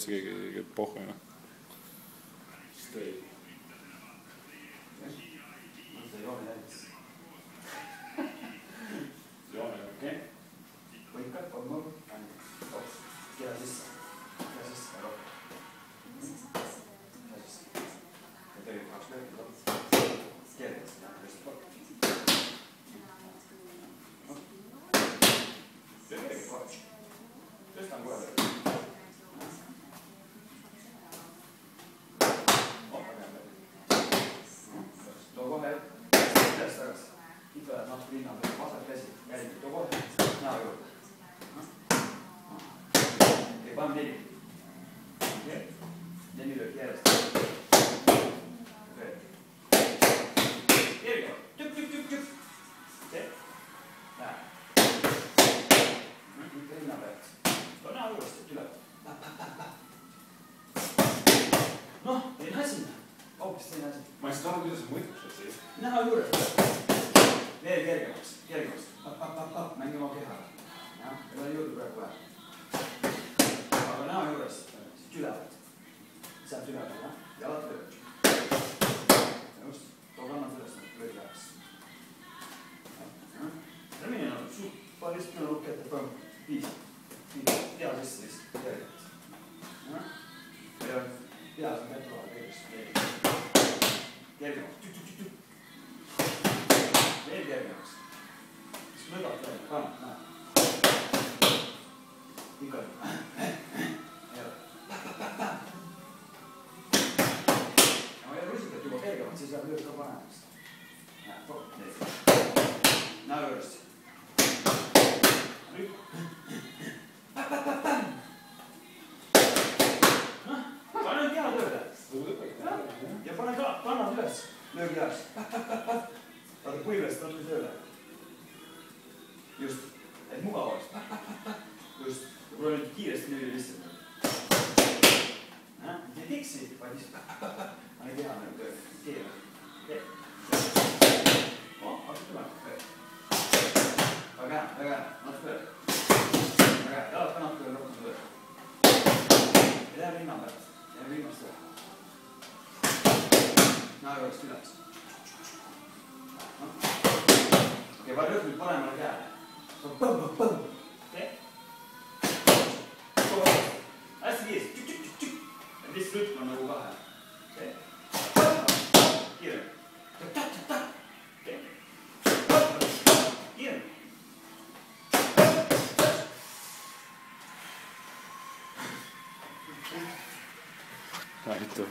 üldse keegi pohhu. Joone täis. Joone, okei. Võikad, kolm, kira sisse. Kira sisse, aga rohkem. Kira sisse. Ja tegelikult kaks lööki tuleb. Keeles, ja tõesti kord. Tegelikult kord. Tõstan kohe lööki. Too kohe üles tagasi. Ikka läheb natuke linna peale. Vasak käsi. Jälgib. Too kohe. Näo juurde. Okei, paneme neli. Okei. Neli lööki järjest. Okei. Kerge. Tükk. Okei. Läheb. Ikka linna peale. Too näo juurest, et üle. Noh, teine asi. Hoopis teine asi. Ma ei saa aru, kuidas on mõitlus siis. Näo juures. Veel kergemaks. Mängime oma kehaga. Meil on juurde praegu vaja. Aga näo juures. Siit ülevalt. Sealt ülevalt. Jalad lööb. Just. Too kannad üles. Lööb läheks. Remine on suht. Paar istmine lukki ette. Põmm. Viis. Pea sisse lihtsalt. Kergemaks. Peas on kätte vahel kergemaks. Kergemaks. Veel kergemaks. Siis lõdad veel. Kannad, näe. Ikka. Ja ma ei rusikat juba kergemaks, siis saab lööb ka panemaks. Näe, topp. Näo juurest. Rükk. Pane keha tööle. Ja pane kannad üles. Löögi jaoks. Vaata kuivest natuke tööle. Just. Et mugav oleks. Just. Ja proovi nüüd kiiresti lüüa lihtsalt. Ei tiksi, vaid lihtsalt. Pane keha nagu tööle. Keele. Okei. Hakka tulema. Väga hea. Natuke tööle. Väga hea. Jalad ka natuke rohkem tööle. Ja läheb linna pealt. Ja viimast tööle. Näo juurest üles. Okei, palju nüüd paremale käele. Põmm. Okei. Hästi kiiresti. Ja lihtsalt rütm on nagu kahe. Okei. Kiire. Okei. Kiire. Aitäh.